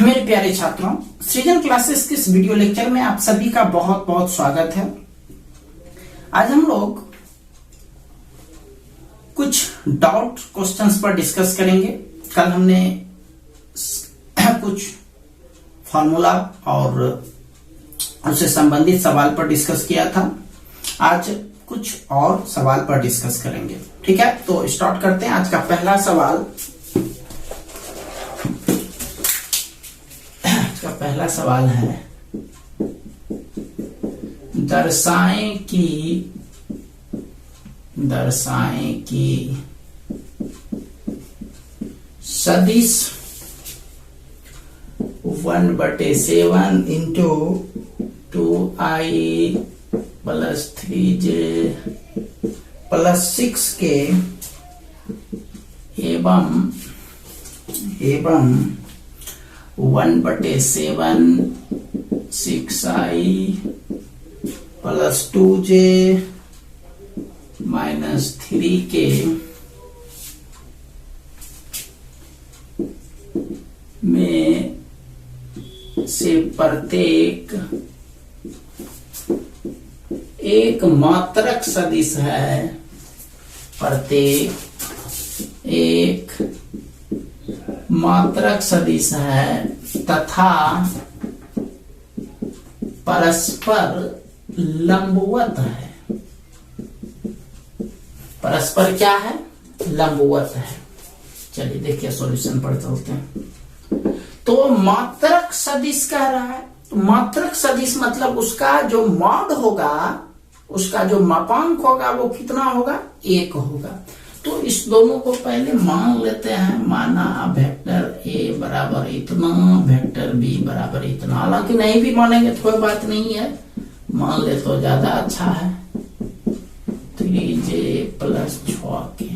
मेरे प्यारे छात्रों, सृजन क्लासेस के इस वीडियो लेक्चर में आप सभी का बहुत बहुत स्वागत है। आज हम लोग कुछ डाउट क्वेश्चंस पर डिस्कस करेंगे। कल हमने कुछ फॉर्मूला और उससे संबंधित सवाल पर डिस्कस किया था। आज कुछ और सवाल पर डिस्कस करेंगे। ठीक है, तो स्टार्ट करते हैं। आज का पहला सवाल है, दर्शाएं कि सदिश 1/7 into 2i plus 3j plus 6 के एवं 1/7 6i प्लस 2j माइनस 3 के में से प्रत्येक एक मात्रक सदिश है। प्रत्येक एक मात्रक सदिश है तथा परस्पर लंबवत है। परस्पर क्या है? लंबवत है। चलिए देखिए सॉल्यूशन पर चलते हैं। तो मात्रक सदिश कह रहा है, तो मात्रक सदिश मतलब उसका जो मॉड होगा, उसका जो मापांक होगा वो कितना होगा? 1 होगा। तो इस दोनों को पहले मान लेते हैं। माना वेक्टर ए बराबर इतना, वेक्टर बी बराबर इतना। हालांकि नहीं भी मानेंगे तो कोई बात नहीं है, मान ले तो ज्यादा अच्छा है। 3j प्लस 6 के,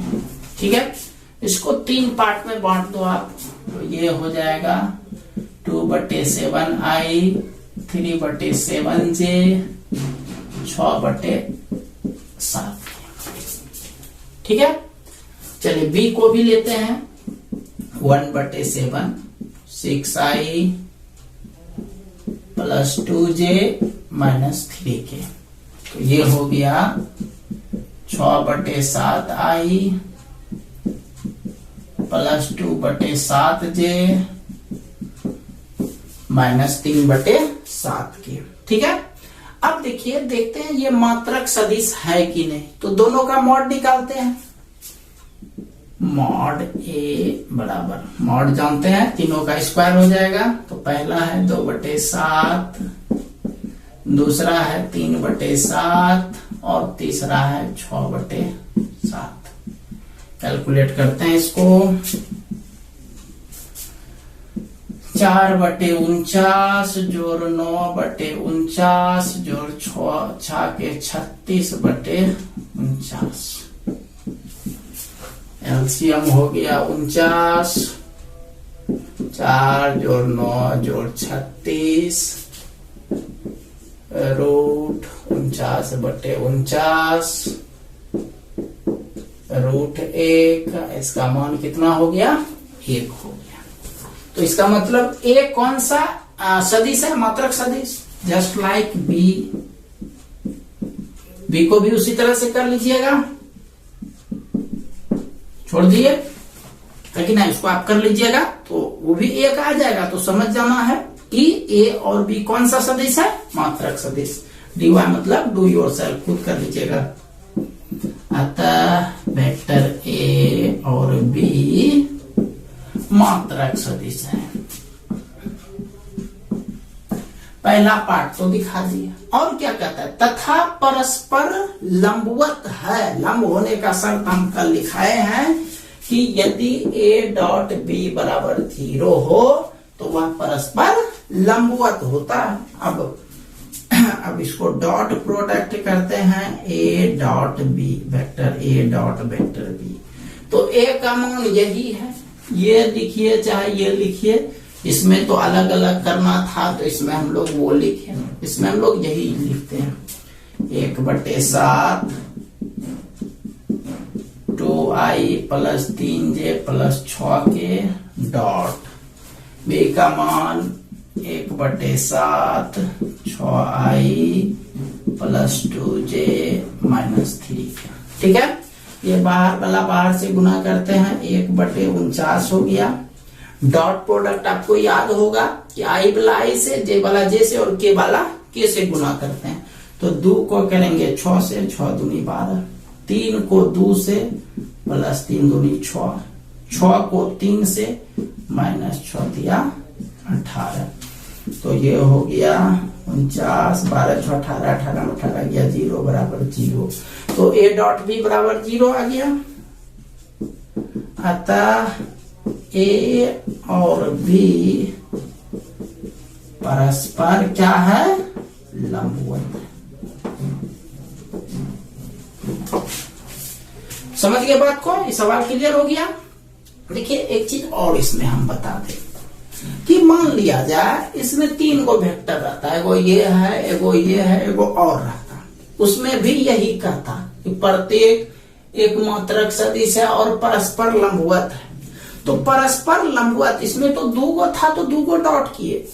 ठीक है। इसको 3 पार्ट में बांट दो आप, तो ये हो जाएगा 2/7i 3/7j 6/7। ठीक है, चलिए बी को भी लेते हैं। 1/7 6i plus 2j minus 3k, तो ये हो गया 6/7i प्लस 2/7j माइनस 3/7 के। ठीक है, अब देखते हैं ये मात्रक सदिश है कि नहीं। तो दोनों का मॉड निकालते हैं। मॉड ए बराबर, मॉड जानते हैं, तीनों का स्क्वायर हो जाएगा। तो पहला है 2/7, दूसरा है 3/7 और तीसरा है 6/7। कैलकुलेट करते हैं इसको। 4/49 जोड़ 9/49 जोड़ 6 के 36/49। एलसीएम हो गया 49। 4 जोड़ 9 जोड़ 36 रूट 49/49 रूट 1। इसका मान कितना हो गया? 1 हो गया। तो इसका मतलब ए कौन सा सदिश है? मात्रक सदिश। जस्ट लाइक बी को भी उसी तरह से कर लीजिएगा। छोड़ दिए, लेकिन इसको आप कर लीजिएगा तो वो भी एक आ जाएगा। तो समझ जाना है कि ए और बी कौन सा सदिश है? मात्रक सदिश। डीवाई मतलब डू योरसेल्फ, खुद कर लीजिएगा। अतः वेक्टर ए और बी मात्रक सदिश है। पहला पार्ट तो दिखा दिया। और क्या कहता है? तथा परस्पर लंबवत है। लंब होने का शर्त हम कल लिखाए हैं कि यदि a डॉट b बराबर 0 हो तो वह परस्पर लंबवत होता है। अब इसको डॉट प्रोडक्ट करते हैं। a dot b, vector a dot vector b। तो a का मान यही है। ये लिखिए चाहे ये लिखिए, इसमें तो अलग अलग करना था तो इसमें हम लोग वो लिखे, इसमें हम लोग यही लिखते हैं। 1/7 2i प्लस 3j प्लस 6 के डॉट बी का मान 1/7 6i प्लस 2j माइनस 3। ठीक है, ये बाहर वाला बाहर से गुना करते हैं, 1/49 हो गया। डॉट प्रोडक्ट आपको याद होगा कि आई वाला आई से, जे वाला जे से और के वाला के से गुना करते हैं। तो 2 को करेंगे 6 से, 6 दूनी 12, 3 को 2 से प्लस 3 दूनी 6, 6 को 3 से माइनस 6 दिया 18। तो ये हो गया 49, 12 6 18, 18 में 18 गया 0 बराबर 0। तो ए डॉट भी बराबर 0 आ गया। अतः ए और बी परस्पर क्या है, लंबवत। समझ गए बात को, ये सवाल क्लियर हो गया। देखिए एक चीज और इसमें हम बता दें कि मान लिया जाए इसमें 3 गो वेक्टर रहता है, एगो ये है, एगो ये है, एगो और रहता। उसमें भी यही कहता कि प्रत्येक एक मात्रक सदिश है और परस्पर लंबवत है। तो परस्पर लंबवत, इसमें तो 2 गो था तो 2 गो डॉट किए।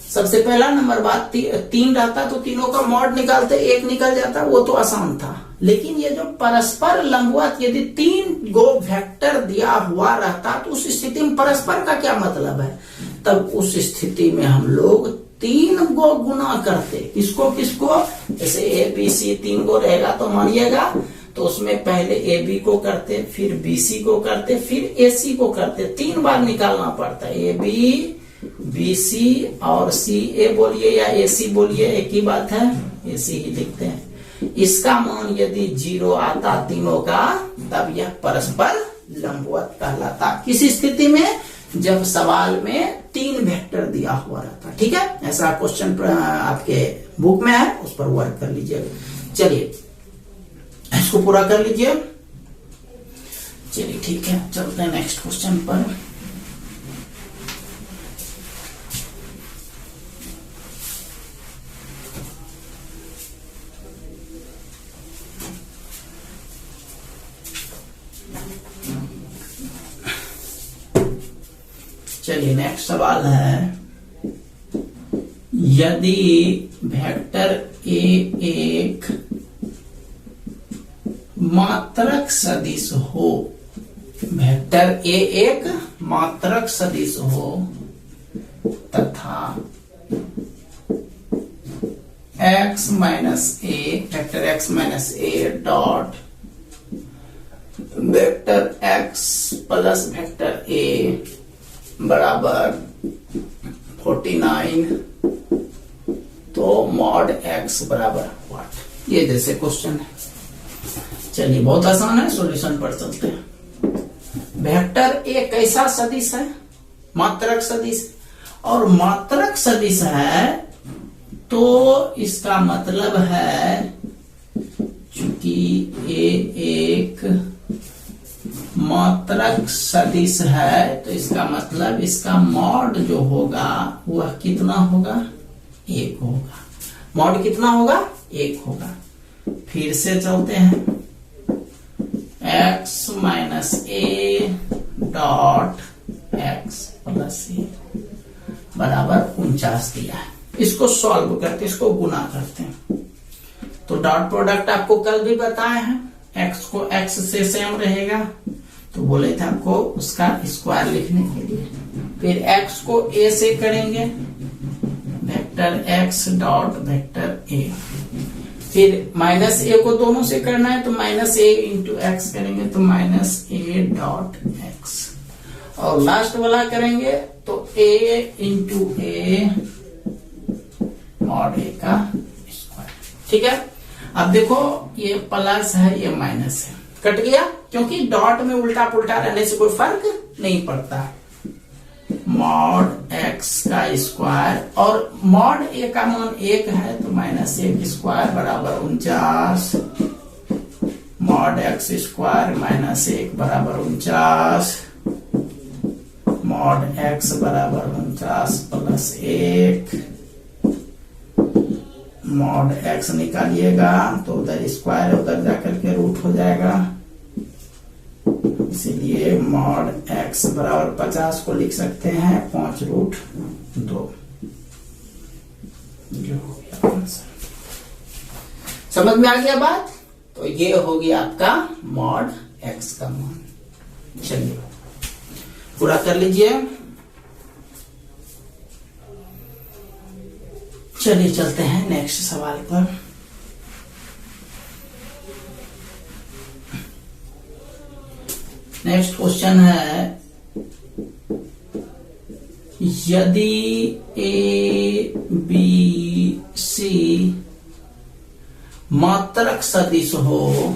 सबसे पहला नंबर बात 3 रहता तो तीनों का मॉड निकालते, 1 निकल जाता, वो तो आसान था। लेकिन ये जो परस्पर लंबवत, यदि 3 गो वेक्टर दिया हुआ रहता तो उस स्थिति में परस्पर का क्या मतलब है, तब उस स्थिति में हम लोग 3 गो गुना करते। किसको किसको, जैसे ए बी सी 3 गो रहेगा तो मानिएगा, तो उसमें पहले ए बी को करते, फिर बी सी को करते, फिर ए सी को करते। 3 बार निकालना पड़ता है, ए बी बी सी और सी ए बोलिए या ए सी बोलिए, एक ही बात है, ए सी ही लिखते हैं। इसका मान यदि 0 आता तीनों का, तब यह परस्पर लंबवत कहलाता। किस स्थिति में, जब सवाल में 3 वेक्टर दिया हुआ रहता। ठीक है, ऐसा क्वेश्चन आपके बुक में है, उस पर वर्क कर लीजिएगा। चलिए इसको पूरा कर लीजिए। चलिए ठीक है, चलते हैं नेक्स्ट क्वेश्चन पर। चलिए नेक्स्ट सवाल है, यदि वेक्टर ए एक मात्रक सदिश हो, वेक्टर ए एक मात्रक सदिश हो तथा x minus A, vector x minus A dot vector x plus vector A बराबर 49, तो मॉड x बराबर व्हाट। ये जैसे क्वेश्चन है। चलिए बहुत आसान है, सॉल्यूशन पर चलते हैं। वेक्टर एक कैसा सदिश है, मात्रक सदिश, और मात्रक सदिश है तो इसका मतलब है चूंकि ए एक मात्रक सदिश है तो इसका मतलब इसका मॉड जो होगा वह कितना होगा, 1 होगा। मॉड कितना होगा, 1 होगा। फिर से चलते हैं, x minus A dot x plus A बराबर 49 दिया है। इसको सॉल्व करते, इसको गुना करते हैं। तो डॉट प्रोडक्ट आपको कल भी बताए हैं, x को x से सेम रहेगा, तो बोले थे आपको उसका स्क्वायर लिखने के लिए। फिर x को a से करेंगे, vector x dot vector a, फिर माइनस ए को दोनों से करना है तो माइनस ए इंटू एक्स करेंगे तो माइनस ए डॉट एक्स, और लास्ट वाला करेंगे तो ए इंटू ए मॉड ए का स्क्वायर। ठीक है, अब देखो ये प्लस है ये माइनस है, कट गया, क्योंकि डॉट में उल्टा पुल्टा रहने से कोई फर्क नहीं पड़ता। मॉड एक्स का स्क्वायर, और मॉड ए का मान 1 है तो माइनस 1 स्क्वायर बराबर 49, मॉड एक्स स्क्वायर माइनस 1 बराबर 49, मॉड एक्स बराबर 49 प्लस 1, मॉड एक्स निकालिएगा तो उधर स्क्वायर उधर जाकर के रूट हो जाएगा, इसीलिए मॉड एक्स बराबर 50 को लिख सकते हैं 5√2। ये हो गया आंसर। समझ में आ गया बात? तो ये हो गया आपका मॉड एक्स का मान। चलिए पूरा कर लीजिए। चलिए चलते हैं नेक्स्ट सवाल पर। नेक्स्ट क्वेश्चन है, यदि ए बी सी मात्रक सदिश हो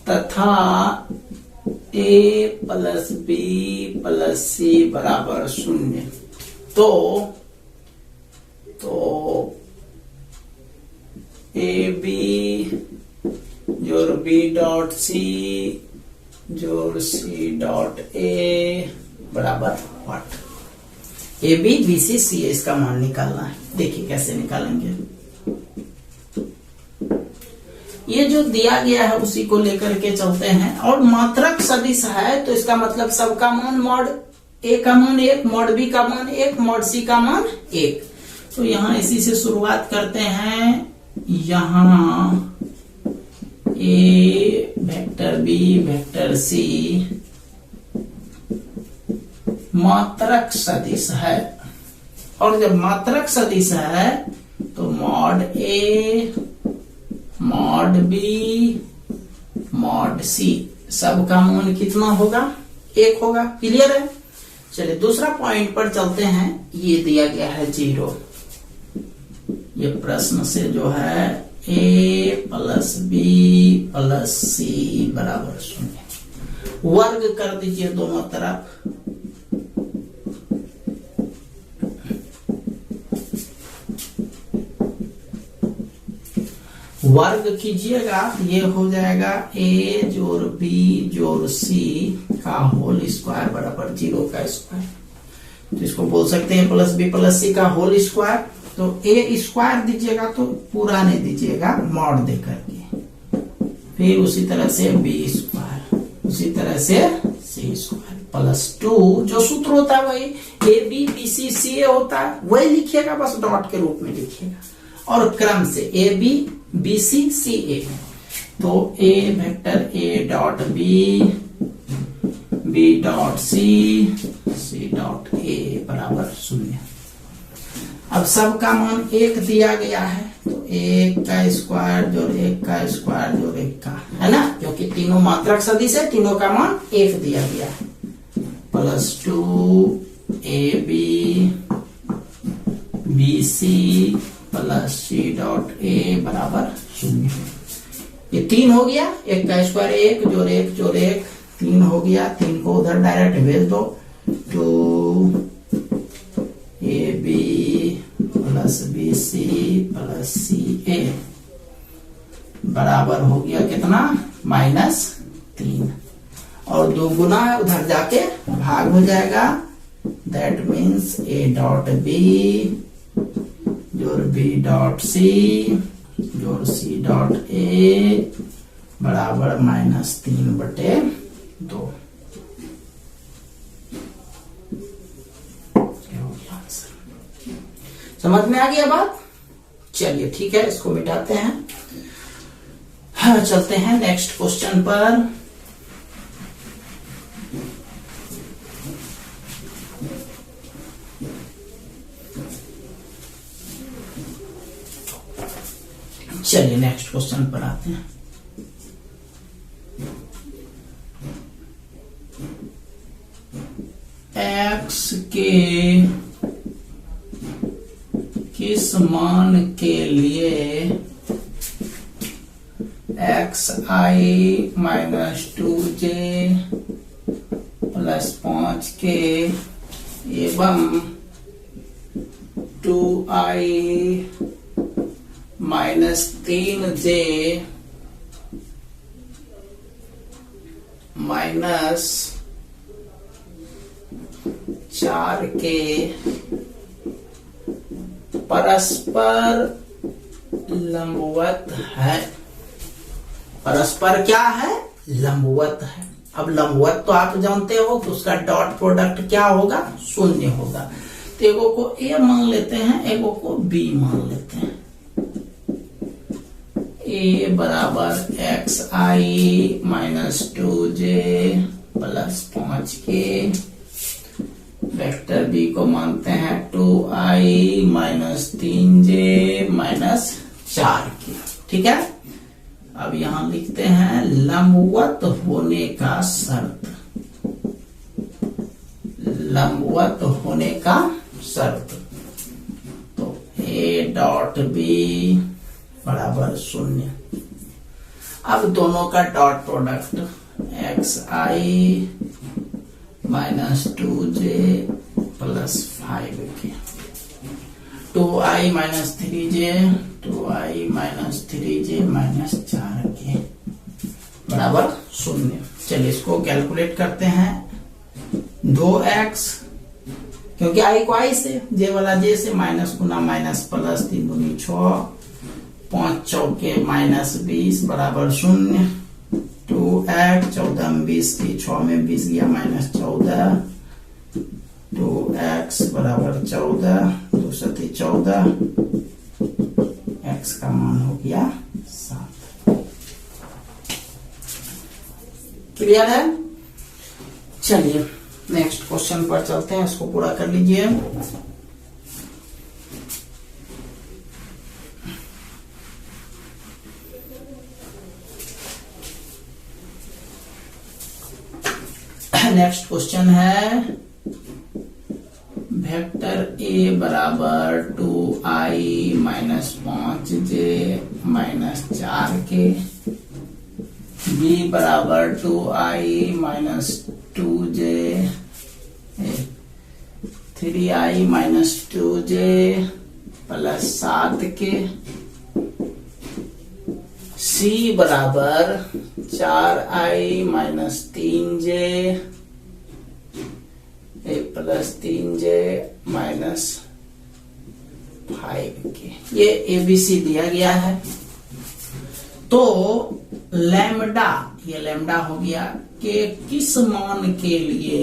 तथा A plus B plus C बराबर 0, तो ए बी जोड़ बी डॉट सी जोड़ सी डॉट ए बराबर what. A B B C C A इसका मान निकालना है। देखिए कैसे निकालेंगे। ये जो दिया गया है उसी को लेकर के चलते हैं। और मात्रक सदिश है तो इसका मतलब सबका मान मॉड ए का मान 1, मॉड बी का मान 1, मॉड सी का मान 1। तो यहां इसी से शुरुआत करते हैं। यहां ए वेक्टर बी वेक्टर सी मात्रक सदिश है, और जब मात्रक सदिश है तो mod A mod B mod सी सबका मान कितना होगा? 1 होगा। क्लियर है? चलिए दूसरा पॉइंट पर चलते हैं। ये दिया गया है 0। ये प्रश्न से जो है ए प्लस बी प्लस सी बराबर 0। वर्ग कर दीजिए दोनों तरफ। वर्ग कीजिएगा, ये हो जाएगा ए जोड़ बी जोड़ सी का होल स्क्वायर बराबर 0 का स्क्वायर। तो इसको बोल सकते हैं प्लस बी प्लस सी का होल स्क्वायर। तो ए स्क्वायर दीजिएगा तो पूरा नहीं दीजिएगा, मॉड दे करके। फिर उसी तरह से बी स्क्वायर, उसी तरह से सी स्क्वायर प्लस 2। जो सूत्र होता है वही ए बी बी सी सी ए होता है, वही लिखिएगा, बस डॉट के रूप में लिखिएगा। और क्रम से ए B B C C A. तो A vector A dot B B dot C C dot A बराबर 0। अब सबका मान 1 दिया गया है, तो 1 का स्क्वायर जोड़ 1 का स्क्वायर जोड़ 1 का, है ना, क्योंकि तीनों मात्रक सदिश है, तीनों का मान 1 दिया गया है। Plus 2 A B B C plus C dot A बराबर 0। ये 3 हो गया। 1 का स्क्वायर 1 जोड़ 1 जोड़ 1 3 हो गया। 3 को उधर डायरेक्ट भेज दो। 2 A B plus B C plus C A बराबर हो गया कितना? -3। और 2 गुना है, उधर जाके भाग हो जाएगा। That means A dot B जोड़ बी डॉट सी जोड़ सी डॉट ए बराबर -3/2। समझ में आ गया बात? चलिए ठीक है, इसको मिटाते हैं। हाँ, चलते हैं नेक्स्ट क्वेश्चन पर। चलिए नेक्स्ट क्वेश्चन पर आते हैं। एक्स के किस मान के लिए xi -2j + 5k एवं 2i -3j -4k परस्पर लंबवत है। परस्पर क्या है? लंबवत है। अब लंबवत तो आप जानते हो कि उसका डॉट प्रोडक्ट क्या होगा, शून्य होगा। तो एगो को ए मान लेते हैं, एगो को बी मान लेते हैं। ए बराबर X I minus 2j plus 5k, vector B को मानते हैं 2i minus 3j minus 4k। ठीक है, अब यहां लिखते हैं लंबवत होने का शर्त, लंबवत होने का शर्त। तो ए डॉट बी बराबर 0। अब दोनों का dot product X I minus 2j plus 5k, 2i minus 3j, 2i minus 3j minus 4k बराबर 0। चलिए इसको कैलकुलेट करते हैं। 2x, क्योंकि i को i से, j वाला j से, माइनस गुना माइनस प्लस, 3 दूनी 6, 5 चौके माइनस 20 बराबर 0। 2x 14 में 20 की 6 में 20 गया माइनस 14, 2x बराबर 14, 2 सती 14, x का मान हो गया 7। क्लियर है? चलिए नेक्स्ट क्वेश्चन पर चलते हैं, इसको पूरा कर लीजिए। नेक्स्ट क्वेश्चन है वेक्टर ए बराबर 2i minus 5j minus 4k, B बराबर 2i minus 2j, 3i minus 2j plus 7k, सी बराबर 4i minus 3j plus 3j minus 5k। ये एबीसी दिया गया है। तो लैम्डा, ये लैम्डा हो गया कि किस मान के लिए,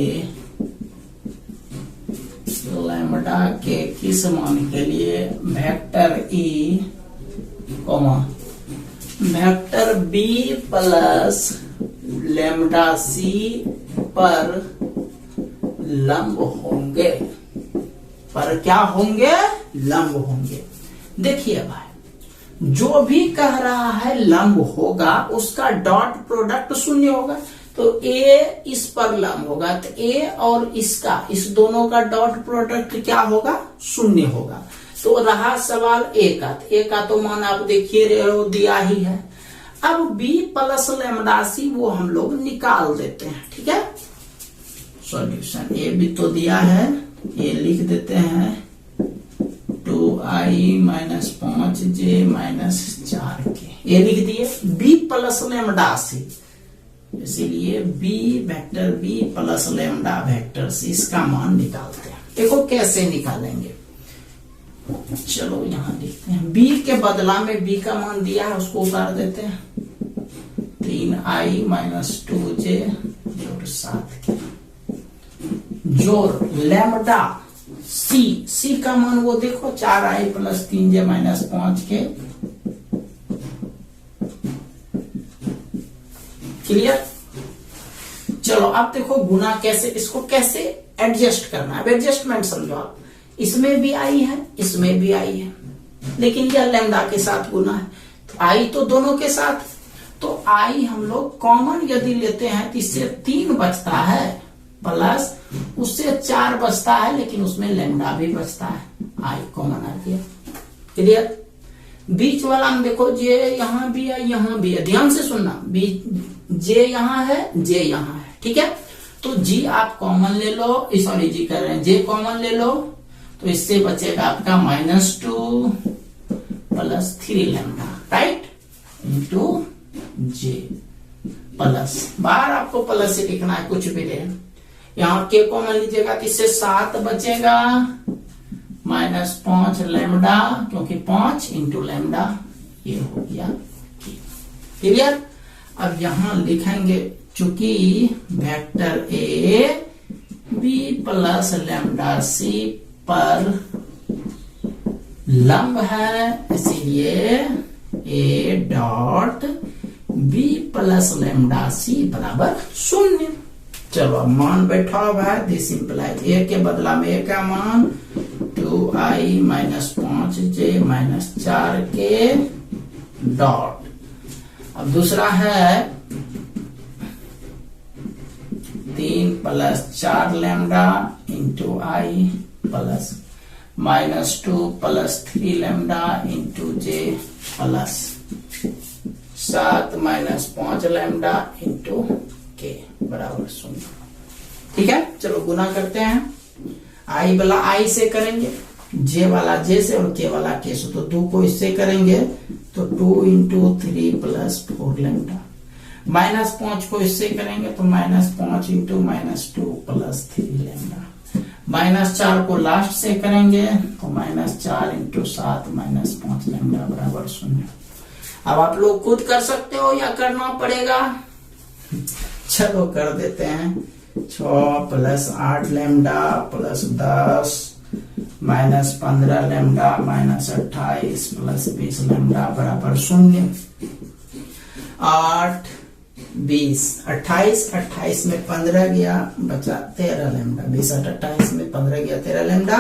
लैम्डा के किस मान के लिए vector E comma vector B plus lambda C पर लंब होंगे, पर क्या होंगे, लंब होंगे। देखिए भाई, जो भी कह रहा है लंब होगा उसका डॉट प्रोडक्ट 0 होगा। तो ए इस पर लंब होगा, तो ए और इसका, इस दोनों का डॉट प्रोडक्ट क्या होगा, 0 होगा। तो रहा सवाल ए का, तो ए का तो मान आप देखिए रहे हो दिया ही है। अब बी प्लस लैम्डा सी वो हम लोग निकाल देते हैं। ठीक है, सॉल्यूशन ए भी तो दिया है, ये लिख देते हैं 2i minus 5j minus 4k, ये लिख दिए। बी प्लस लैम्डा सी, इसीलिए B vector B plus lambda vector C, इसका मान निकालते हैं। देखो कैसे निकालेंगे, चलो यहां लिखते हैं। बी के बदला में बी का मान दिया है उसको उतार देते हैं, 3i माइनस 2j जोड़ 7k जोड़ लैम्डा सी, सी का मान वो देखो 4i plus 3j minus 5k। Clear? चलो अब देखो गुना कैसे, इसको कैसे एडजस्ट करना है। एडजस्टमेंट समझो आप, इसमें भी आई है, इसमें भी आई है, लेकिन यह लैम्डा के साथ गुना है, तो आई तो दोनों के साथ। तो आई हम लोग कॉमन यदि लेते हैं तो इससे 3 बचता है, प्लस उससे 4 बचता है, लेकिन उसमें लैम्डा भी बचता है, आई कॉमन आ गया। क्लियर? बीच वाला में देखो जे यहां भी है, यहां भी है, ध्यान से सुनना, जे यहां है, जे यहां है। ठीक है, तो जी आप कॉमन ले लो, सॉरी जी कर रहे हैं, जे कॉमन ले लो, तो इससे बचेगा आपका -2 plus 3 lambda, right, into J plus, बाहर आपको प्लस से लिखना है, कुछ भी रहे। यहाँ के कॉमन लीजिएगा तो इससे 7 बचेगा, -5 लैम्डा, क्योंकि 5 इंटू लैम्डा, ये हो गया। क्लियर? अब यहां लिखेंगे चूंकि vector A B plus lambda C पर लंब है, इसीलिए A dot B plus lambda C बराबर 0। चलो अब मान बैठा हुआ है, दिस इंप्लाइज ए के बदला में ए का मान 2i minus 5j minus 4k dot. अब दूसरा है 3 plus 4 lambda into I plus minus 2 plus 3 lambda into J plus 7 minus 5 lambda into K बराबर 0। ठीक है, चलो गुना करते हैं। आई वाला आई से करेंगे, जे वाला जे से और के वाला के से, तो 2 को इससे करेंगे तो 2 इंटू 3 प्लस 4 लैम्डा। माइनस 5 को इससे करेंगे तो minus 5 into minus 2 plus 3 lambda. Minus 4 को लास्ट से करेंगे तो माइनस 4 इंटू 7 माइनस 5 लैम्डा बराबर 0। अब आप लोग खुद कर सकते हो या करना पड़ेगा? चलो कर देते हैं। 6 plus 8 lambda plus 10 minus 15 lambda minus 28 plus 20 lambda बराबर 0। 8 20 28 28 में 15 गया, बचा 13 लैम्डा। 20 28 में 15 गया, 13 लैम्डा।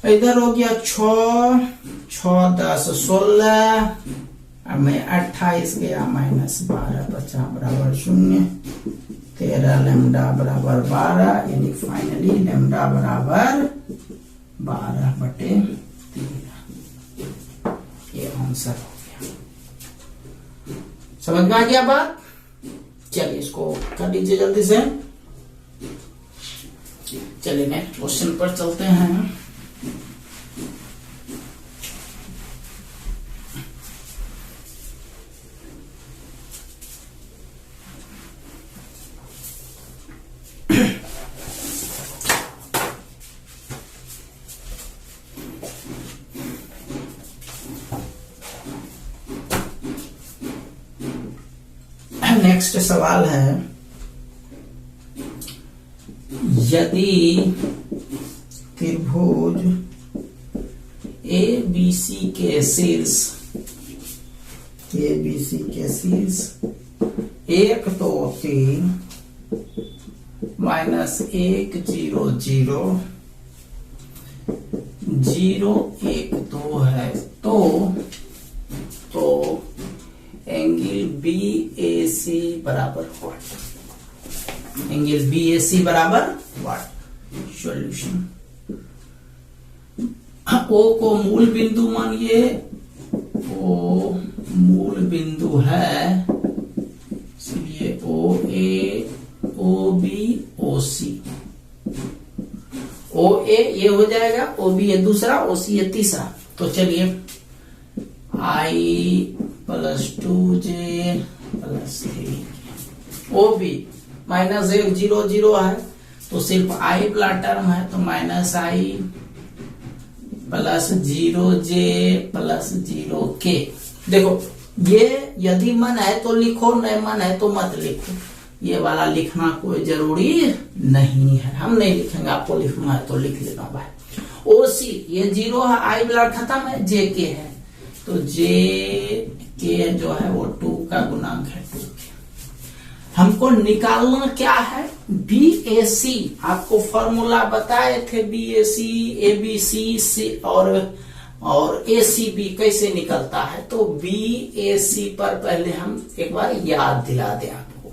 इधर हो गया 6 10 16 में 28 गया माइनस 12 बचा बराबर 0। 13 लैम्डा बराबर 12, यानी फाइनली लैम्डा बराबर 12/13। ये आंसर हो गया। समझ में आ गया बात? चलिए इसको कर लीजिए जल्दी से। चलिए नेक्स्ट क्वेश्चन पर चलते हैं। नेक्स्ट सवाल है, यदि त्रिभुज ABC के शीर्ष 1 2 3 माइनस 1 0 0 0 1 2 है, तो एंगल BAC बराबर व्हाट? एंगल BAC बराबर व्हाट? सॉल्यूशन। O को मूल बिंदु मानिए, O मूल बिंदु है, इसलिए OA OB OC। OA ये हो जाएगा, OB ये दूसरा, OC ये तीसरा। तो चलिए I plus 2J plus 3 OB minus 1 0 0 है, तो सिर्फ I वाला टर्म है, तो minus I plus 0J plus 0K। देखो ये यदि मन है तो लिखो, नहीं मन है तो मत लिखो। ये वाला लिखना कोई जरूरी नहीं है, हम नहीं लिखेंगे, आपको लिखना है तो लिख लेना भाई। OC ये 0 है, I वाला खत्म है, JK है, तो JK जो है वो 2 का गुणांक है 2K। हमको निकालना क्या है? BAC। आपको फॉर्मूला बताए थे BAC ABC और ACB कैसे निकलता है। तो BAC पर पहले हम एक बार याद दिला दें आपको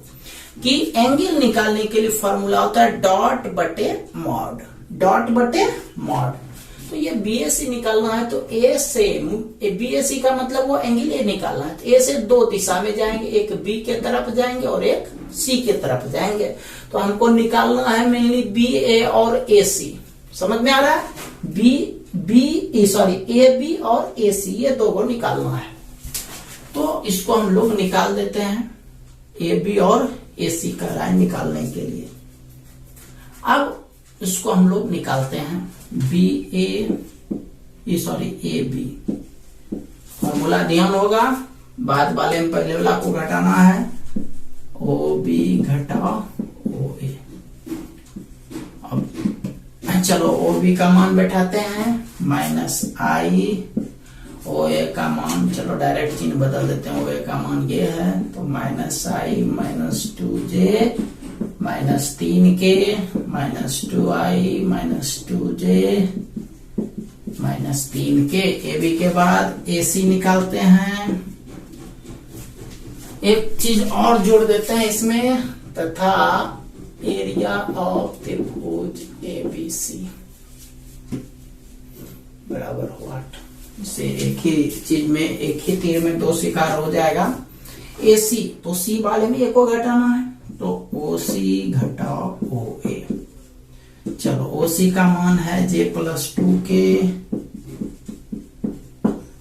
कि एंगल निकालने के लिए फॉर्मूला होता है डॉट बटे मॉड। डॉट बटे मॉड। तो ये BAC निकालना है, तो A से BAC का मतलब वो एंगल A निकालना है, तो A से 2 दिशा में जाएंगे, एक B के तरफ जाएंगे और एक C के तरफ जाएंगे। तो हमको निकालना है मेनली BA और AC। समझ में आ रहा है? AB और AC ये दो को निकालना है। तो इसको हम लोग निकाल देते हैं, AB और AC का लाइन निकालने के लिए। अब इसको हम लोग निकालते हैं AB। फॉर्मूला ध्यान होगा, बाद वाले में पहले वाला को घटाना है, ओ बी घटा ओ ए। अब चलो ओ बी का मान बैठाते हैं माइनस आई, ओ ए का मान चलो डायरेक्ट चिन्ह बदल देते हैं, ओ ए का मान ये है तो minus I minus 2j minus 3k minus 2i minus 2j minus 3k। A B के बाद ए सी निकालते हैं। एक चीज और जोड़ देते हैं इसमें, तथा एरिया ऑफ त्रिभुज ABC बराबर व्हाट। इससे एक ही चीज में, एक ही तीर में दो शिकार हो जाएगा। AC तो C वाले में एक को घटाना है तो OC घटा OA। चलो OC का मान है J प्लस 2k,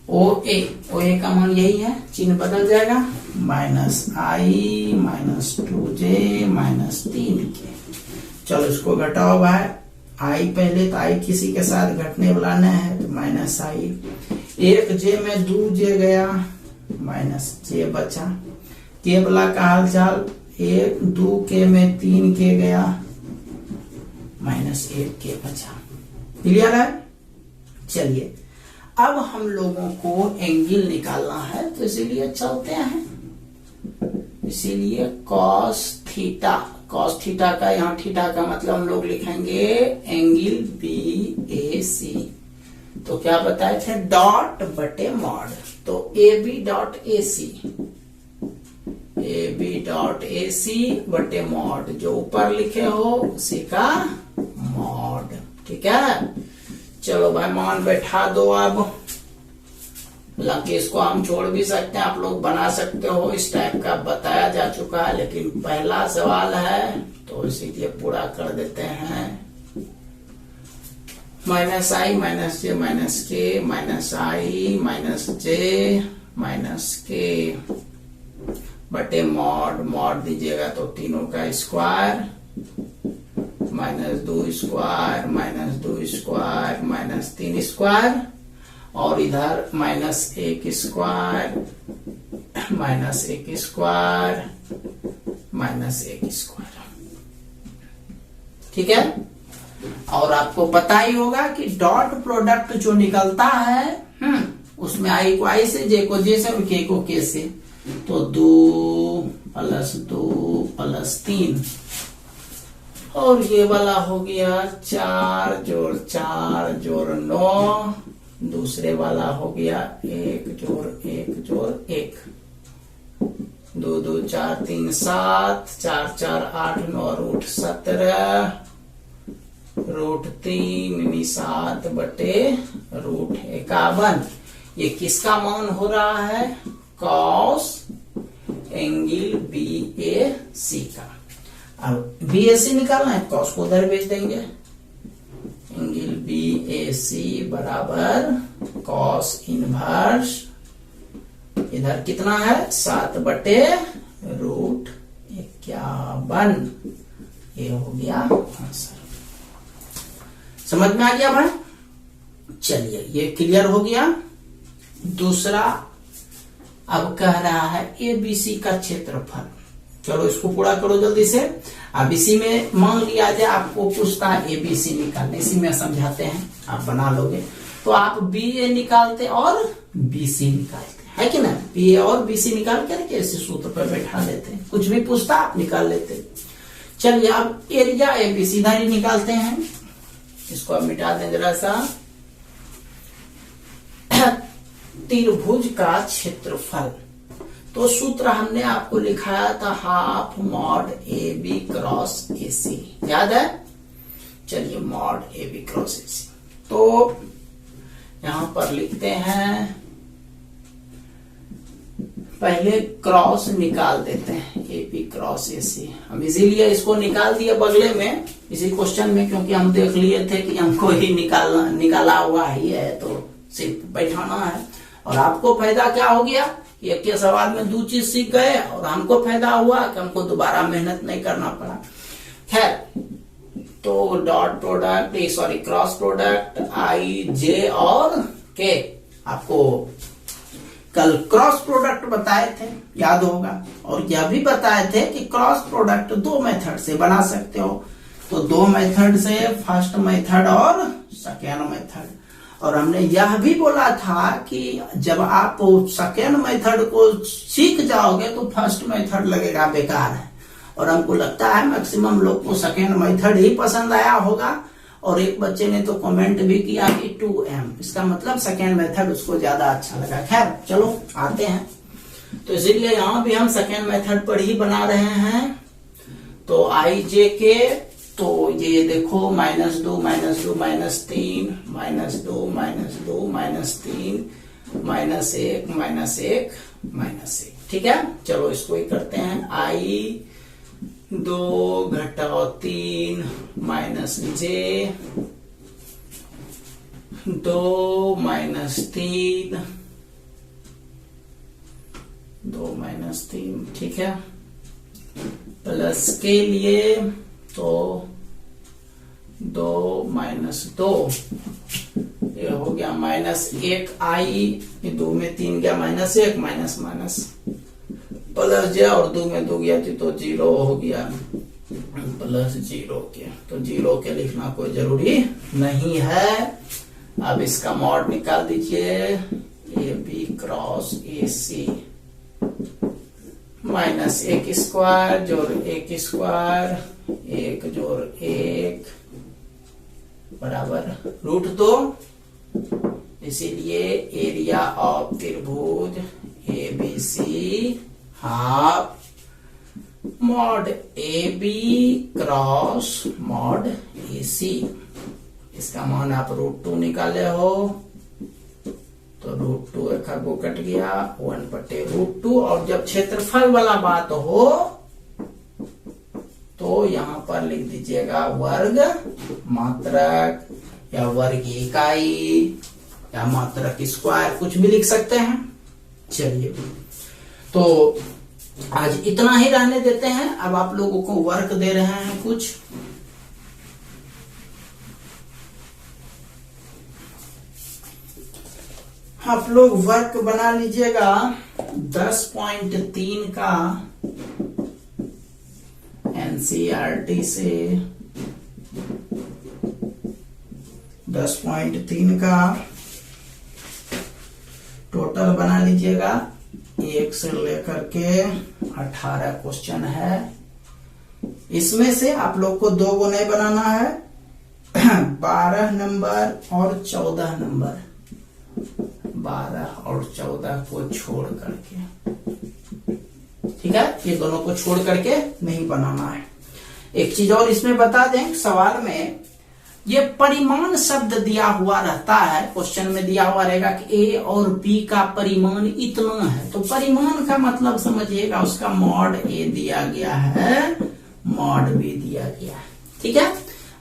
OA का मान यही है, चिन्ह बदल जाएगा minus I minus 2j minus 3k। चलो इसको घटाओ भाई, आई पहले तो आई किसी के साथ घटने वाला नहीं है तो माइनस आई, एक j में 2j गया माइनस j बचा, के वाला का हालचाल 2k में 3k गया माइनस 1k बचा। क्लियर है। चलिए अब हम लोगों को एंगल निकालना है तो इसीलिए चलते हैं, इसीलिए cos थीटा का यहाँ थीटा का मतलब हम लोग लिखेंगे एंगल BAC। तो क्या बताए थे, डॉट बटे मॉड, तो AB डॉट AC बटे मॉड, जो ऊपर लिखे हो उसी का मॉड। ठीक है। चलो भाई मान बैठा दो। अब हालांकि इसको हम छोड़ भी सकते हैं, आप लोग बना सकते हो, इस टाइप का बताया जा चुका है, लेकिन पहला सवाल है तो इसीलिए पूरा कर देते हैं। Minus I minus J minus के minus I minus J minus के बटे मॉड दीजिएगा तो तीनों का square minus 2 square minus 2 square minus 3 square, और इधर minus 1 square minus 1 square minus 1 square. ठीक है। और आपको पता ही होगा कि डॉट प्रोडक्ट जो निकलता है उसमें आई को आई से, जे को जे से और के को के से, तो 2 प्लस 3 और ये वाला हो गया 4 जोड़ 4 जोड़ 9, दूसरे वाला हो गया 1 जोड़ 1 जोड़ 1, 2 2 4 3 7, 4 4 8 9 रूट 17 रूट 3 7 बटे रूट 51। ये किसका मान हो रहा है, कॉस एंगल BAC का। अब BAC निकालना है, कॉस को उधर भेज देंगे, एंगल BAC बराबर कॉस इनवर्स, इधर कितना है 7 बटे रूट 51। ये हो गया आंसर। समझ में आ गया भाई। चलिए ये क्लियर हो गया। दूसरा अब कह रहा है ABC का क्षेत्रफल। चलो इसको पूरा करो जल्दी से। अब इसी में मान लिया जाए आपको पूछता है ABC निकालने, इसी में समझाते हैं, आप बना लोगे तो आप BA निकालते और BC निकालते, है कि ना। BA और BC निकाल करके इसी सूत्र पर बैठा लेते हैं, कुछ भी पूछता आप निकाल लेते। चलिए अब एरिया ABC इधर ही निकालते हैं, इसको अब मिटा दें जरा सा। त्रिभुज का क्षेत्रफल, तो सूत्र हमने आपको लिखाया था half mod AB cross AC, याद है। चलिए मॉड AB क्रॉस AC, तो यहां पर लिखते हैं, पहले क्रॉस निकाल देते हैं AB क्रॉस AC। हम इसीलिए इसको निकाल दिए बगले में इसी क्वेश्चन में, क्योंकि हम देख लिए थे कि हमको ही निकाला हुआ ही है, तो सिर्फ बैठाना है। और आपको फायदा क्या हो गया, एक के सवाल में 2 चीज सीख गए, और हमको फायदा हुआ कि हमको दोबारा मेहनत नहीं करना पड़ा। खैर, तो dot product cross product I J और K आपको कल क्रॉस प्रोडक्ट बताए थे, याद होगा, और यह भी बताए थे कि क्रॉस प्रोडक्ट दो मेथड से बना सकते हो। तो दो मेथड से, फर्स्ट मेथड और सेकेंड मेथड। और हमने यह भी बोला था कि जब आप सेकेंड मेथड को सीख जाओगे तो फर्स्ट मेथड लगेगा बेकार है। और हमको लगता है मैक्सिमम लोग को सेकेंड मेथड ही पसंद आया होगा। और एक बच्चे ने तो कमेंट भी किया कि 2m, इसका मतलब सेकेंड मेथड उसको ज्यादा अच्छा लगा। खैर चलो आते हैं। तो इसीलिए यहां भी हम सेकेंड मेथड पर ही बना रहे हैं। तो IJ के, तो ये देखो -2 -2 -3 -2 -2 -3 -1 -1 ठीक है। चलो इसको ही करते हैं। I2 घटाओ 3 -j 2 -3 2 -3 ठीक है। प्लस के लिए तो 2 -2 ये हो गया -1i, 2 में 3 गया -1 माइनस प्लस j और 2 में 2 गया तो 0 हो गया प्लस 0 के। तो 0 के लिखना कोई जरूरी नहीं है। अब इसका मॉड निकाल दीजिए। AB क्रॉस AC -1 स्क्वायर जोड़ 1 स्क्वायर 1 जोड़ 1 बराबर √2। इसीलिए एरिया ऑफ त्रिभुज ABC half mod AB cross mod AC। इसका मान आप √2 निकाले हो तो √2 एक को कट गया 1/√2। और जब क्षेत्रफल वाला बात हो तो यहां पर लिख दीजिएगा वर्ग मात्रक या वर्ग इकाई या मात्रक स्क्वायर, कुछ भी लिख सकते हैं। चलिए तो आज इतना ही रहने देते हैं। अब आप लोगों को वर्क दे रहे हैं कुछ। आप लोग वर्क बना लीजिएगा 10.3 का NCERT से 10.3 का टोटल बना लीजिएगा। 1 से लेकर के 18 क्वेश्चन है। इसमें से आप लोग को 2 को नहीं बनाना है, 12 नंबर और 14 नंबर, 12 और 14 को छोड़ करके, ठीक है। ये दोनों को छोड़ करके नहीं बनाना है। एक चीज और इसमें बता दें, सवाल में ये परिमाण शब्द दिया हुआ रहता है। क्वेश्चन में दिया हुआ रहेगा कि A और B का परिमाण इतना है, तो परिमाण का मतलब समझिएगा उसका मॉड A दिया गया है, मॉड B दिया गया है, ठीक है।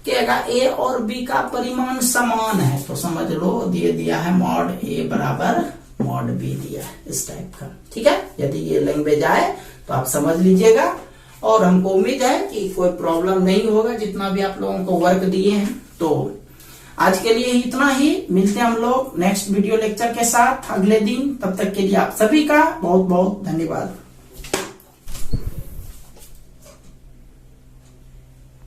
कहेगा A और B का परिमाण समान है, तो समझ लो ये दिया है मॉड A बराबर मॉड B दिया है, इस टाइप का, ठीक है। यदि ये लैंग्वेज आए तो आप समझ लीजिएगा। और हमको उम्मीद है कि कोई प्रॉब्लम नहीं होगा जितना भी आप लोगों को वर्क दिए हैं। तो आज के लिए इतना ही। मिलते हैं हम लोग नेक्स्ट वीडियो लेक्चर के साथ अगले दिन। तब तक के लिए आप सभी का बहुत बहुत धन्यवाद।